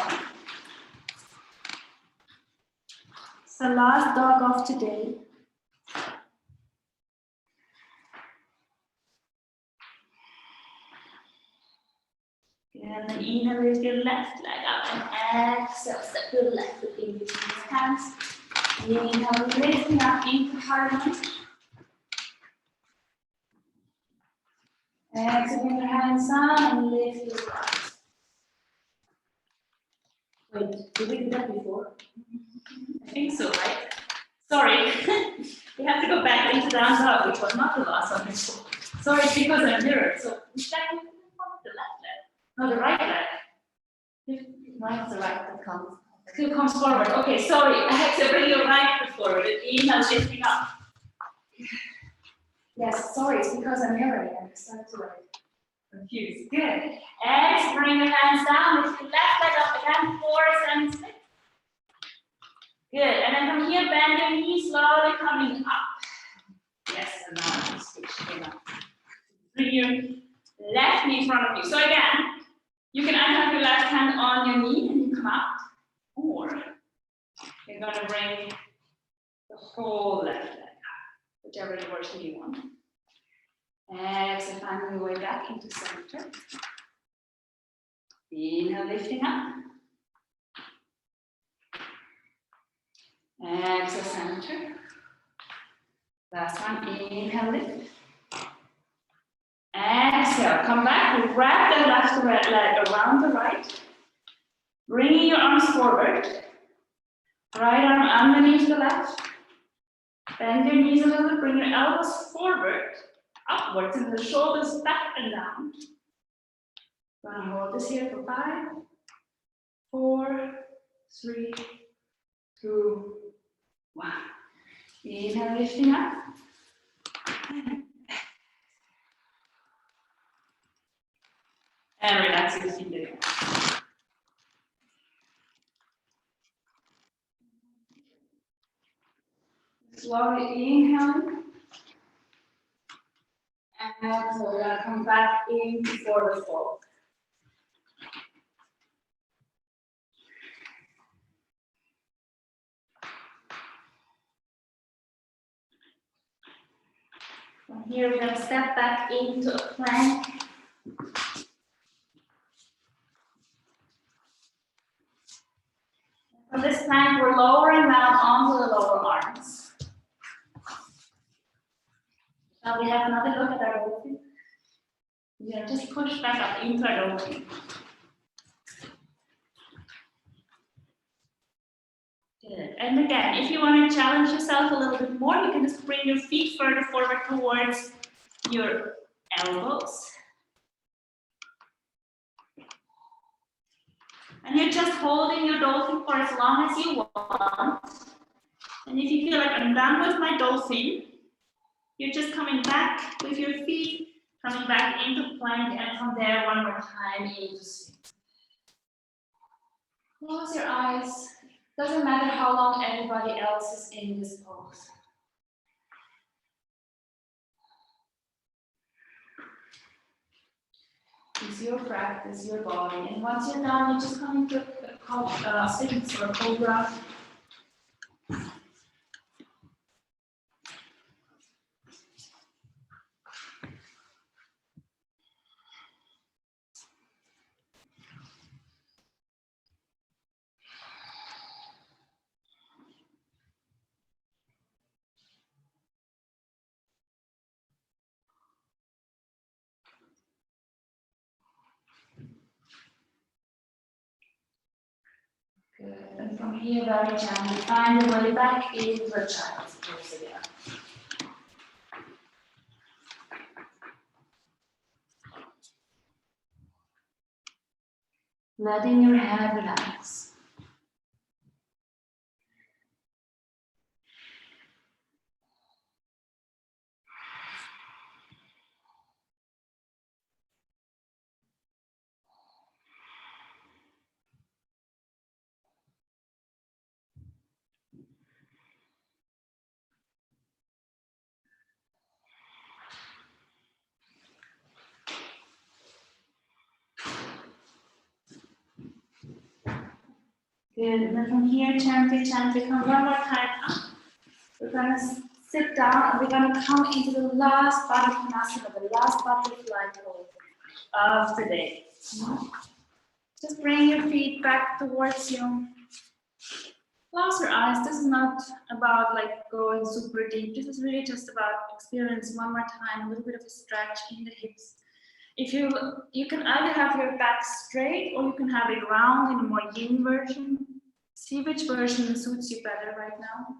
[SPEAKER 1] So last dog of today. And then inhale, lift your left leg up and exhale, step your left foot in between your hands. Inhale, lifting up into harmony. Exhale, bring your hands down and lift your right. Wait, did we do that before? I think so, right? Sorry. We have to go back into down dog, which was not the last one before. Sorry, it's because I'm mirrored. So instead, the left leg. No, the right leg.
[SPEAKER 2] Right, the right that comes.
[SPEAKER 1] It comes forward. Okay, sorry. Exhale, bring your right foot forward. Inhale, lifting up. Yes, sorry, it's because I'm mirroring and I started to like confuse. Good. Exhale, bring your hands down. Lift your left leg up again. 4 and 6. Good. And then from here, bend your knees slowly coming up. Yes, and now switch it up. Bring your left knee in front of you. So again, you can either have your left hand on your knee and you come out, or you're going to bring the whole left leg out, whichever version you want. Exhale, find your way back into center. Inhale, lifting up. Exhale, center. Last one, inhale, lift. Exhale, come back, wrap the left leg around the right. Bringing your arms forward. Right arm underneath the left. Bend your knees a little bit, bring your elbows forward, upwards, and the shoulders back and down. We're gonna hold this here for 5, 4, 3, 2, 1. Inhale, lifting up. And relax your feet again. Slowly inhale. And so we're gonna come back into forward fold. From here, we're gonna step back into a plank. From this plank, we're lowering down onto the lower arms. Now we have another look at our dolphin. We're gonna just push back up into our dolphin. Good. And again, if you want to challenge yourself a little bit more, you can just bring your feet further forward towards your elbows. And you're just holding your dolphin for as long as you want. And if you feel like I'm done with my dolphin, you're just coming back with your feet, coming back into plank, and from there, one more time into sit. Close your eyes. Doesn't matter how long everybody else is in this pose. It's your practice, your body. And once you're done, you just come into a sphinx or a cobra. Good. And from here, very gently, find your way back into a child's pose again. Letting your head relax. Good, and then from here, gently, gently, come one more time up. We're gonna sit down and we're gonna come into the last Baddha-Konasana, the last butterfly pose of the day. Just bring your feet back towards you. Close your eyes. This is not about like going super deep. This is really just about experiencing one more time, a little bit of a stretch in the hips. If you can either have your back straight or you can have it round in a more yin version. See which version suits you better right now.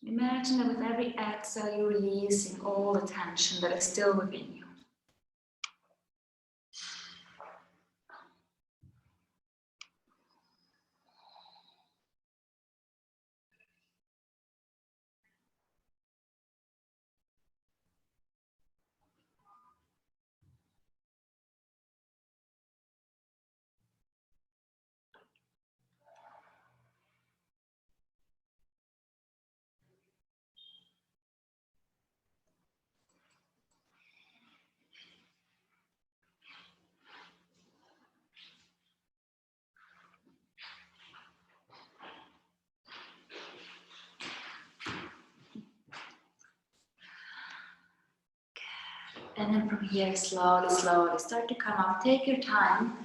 [SPEAKER 1] Imagine that with every exhale, you're releasing all the tension that is still within you. And then from here, slowly, slowly start to come up. Take your time.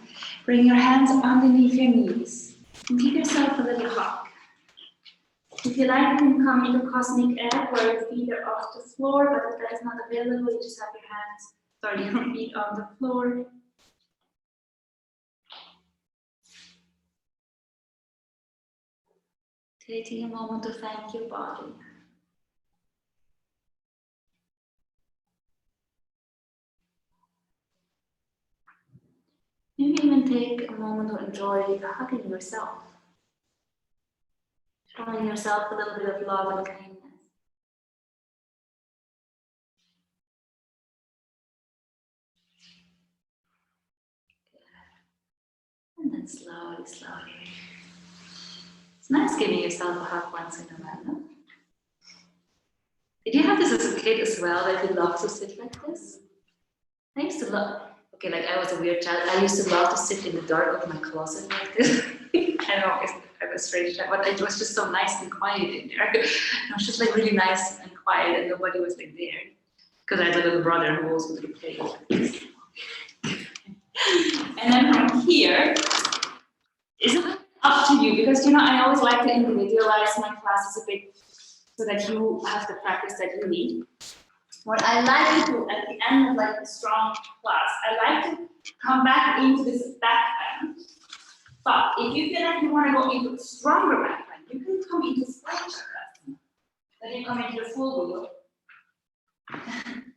[SPEAKER 1] Bring your hands underneath your knees. And give yourself a little hug. If you like, you can come into cosmic egg where your feet are off the floor, but if that is not available, you just have your feet on the floor. Taking a moment to thank your body. Maybe even take a moment to enjoy hugging yourself. Showing yourself a little bit of love and kindness. And then slowly, slowly. It's nice giving yourself a hug once in a while, no? Did you have this as a kid as well, that you love to sit like this? I used to love, okay, like I was a weird child. I used to love to sit in the dark of my closet like this. I know, I was a strange child, but it was just so nice and quiet in there. It was just like really nice and quiet, and nobody was like there. Because I had a little brother who also would play like this. And then from here, it's up to you, because I always like to individualize my classes a bit so that you have the practice that you need. What I like to do at the end of like a strong class, I like to come back into this back bend. But if you feel like you want to go into a stronger back bend, you can come into slight chakrasana. Then you come into the full wheel.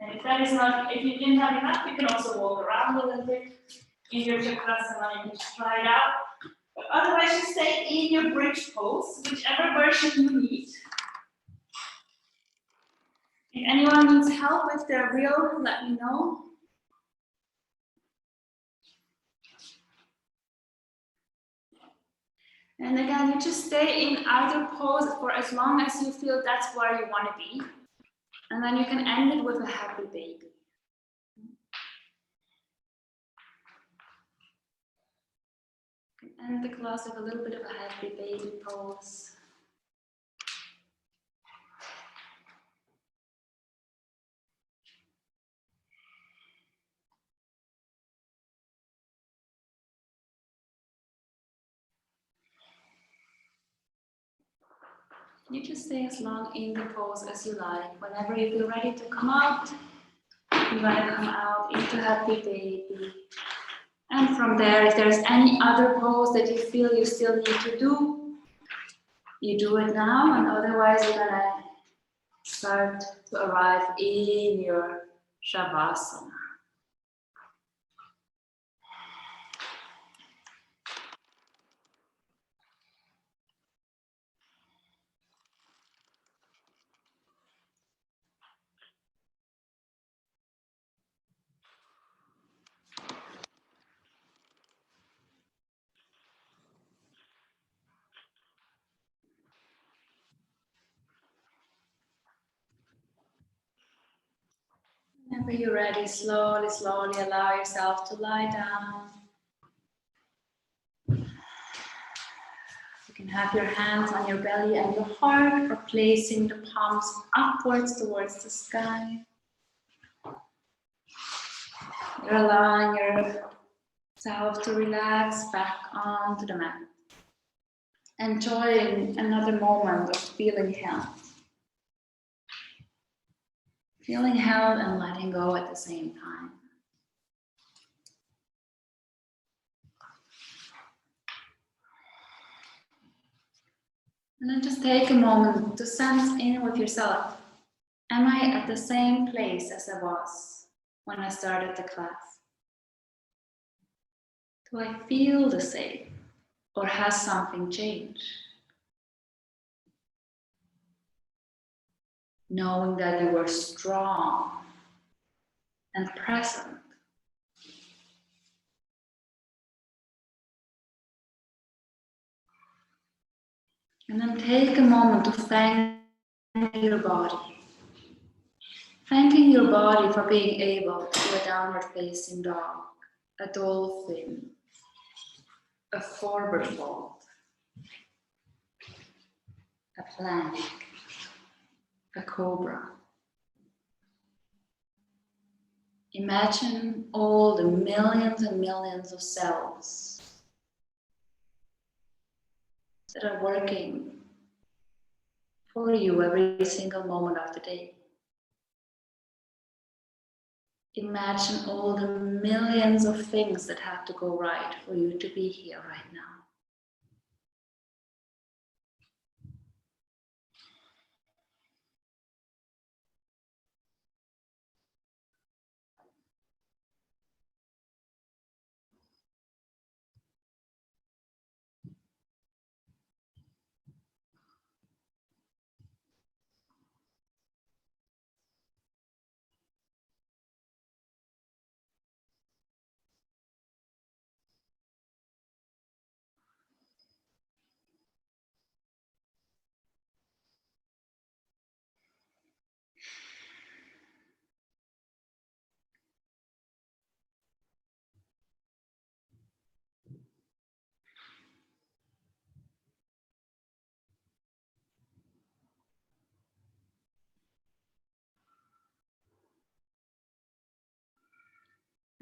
[SPEAKER 1] And if that is not, if you didn't have enough, you can also walk around a little bit in your chakrasana. You can just try it out. But otherwise, you stay in your bridge pose, whichever version you need. If anyone needs help with their wheel, let me know. And again, you just stay in either pose for as long as you feel that's where you want to be. And then you can end it with a happy baby. You can end the class with a little bit of a happy baby pose. You just stay as long in the pose as you like. Whenever you feel ready to come out, you're going to come out into happy baby. And from there, if there's any other pose that you feel you still need to do, you do it now, and otherwise you're going to start to arrive in your Shavasana. Whenever you're ready, slowly, slowly allow yourself to lie down. You can have your hands on your belly and your heart, or placing the palms upwards towards the sky. You're allowing yourself to relax back onto the mat. Enjoying another moment of feeling held. Feeling held and letting go at the same time. And then just take a moment to sense in with yourself. Am I at the same place as I was when I started the class? Do I feel the same, or has something changed? Knowing that you were strong and present. And then take a moment to thank your body. Thanking your body for being able to do a downward facing dog, a dolphin, a forward fold, a plank, a cobra. Imagine all the millions and millions of cells that are working for you every single moment of the day. Imagine all the millions of things that have to go right for you to be here right now.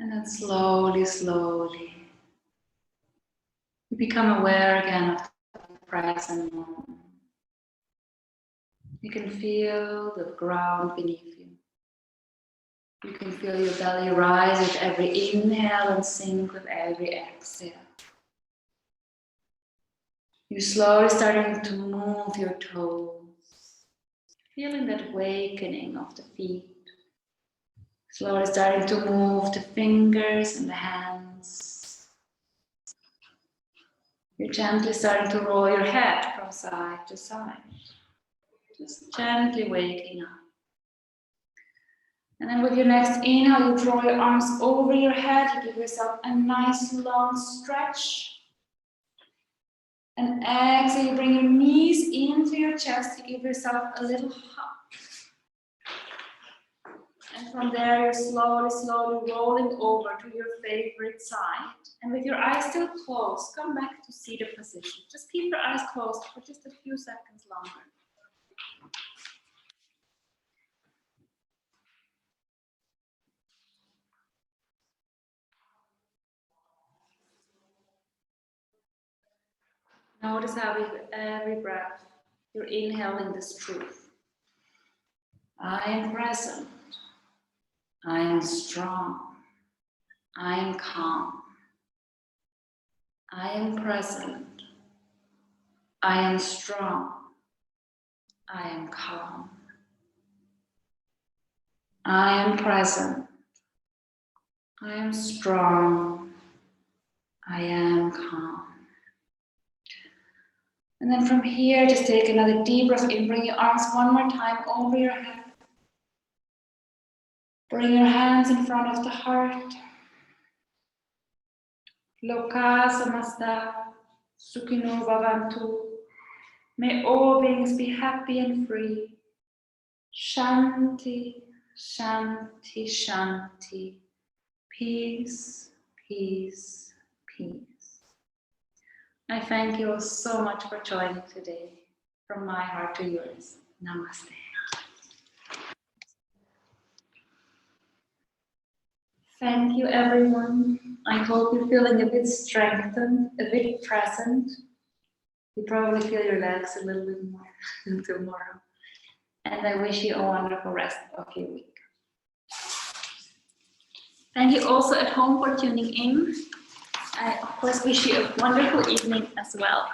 [SPEAKER 1] And then slowly, slowly, you become aware again of the present moment. You can feel the ground beneath you. You can feel your belly rise with every inhale and sink with every exhale. You're slowly starting to move your toes, feeling that awakening of the feet. Slowly starting to move the fingers and the hands. You're gently starting to roll your head from side to side. Just gently waking up. And then with your next inhale, you draw your arms over your head. You give yourself a nice long stretch. And exhale, you bring your knees into your chest. You give yourself a little hug. And from there, you're slowly, slowly rolling over to your favorite side. And with your eyes still closed, come back to seated position. Just keep your eyes closed for just a few seconds longer. Notice how with every breath, you're inhaling this truth. I am present. I am strong. I am calm. I am present. I am strong. I am calm. I am present. I am strong. I am calm. And then from here, just take another deep breath in. Bring your arms one more time over your head. Bring your hands in front of the heart. Loka samasta sukhino bhavantu. May all beings be happy and free. Shanti, shanti, shanti. Peace, peace, peace. I thank you all so much for joining today. From my heart to yours. Namaste. Thank you, everyone. I hope you're feeling a bit strengthened, a bit present. You probably feel your legs a little bit more tomorrow. And I wish you a wonderful rest of your week. Thank you also at home for tuning in. I, of course, wish you a wonderful evening as well.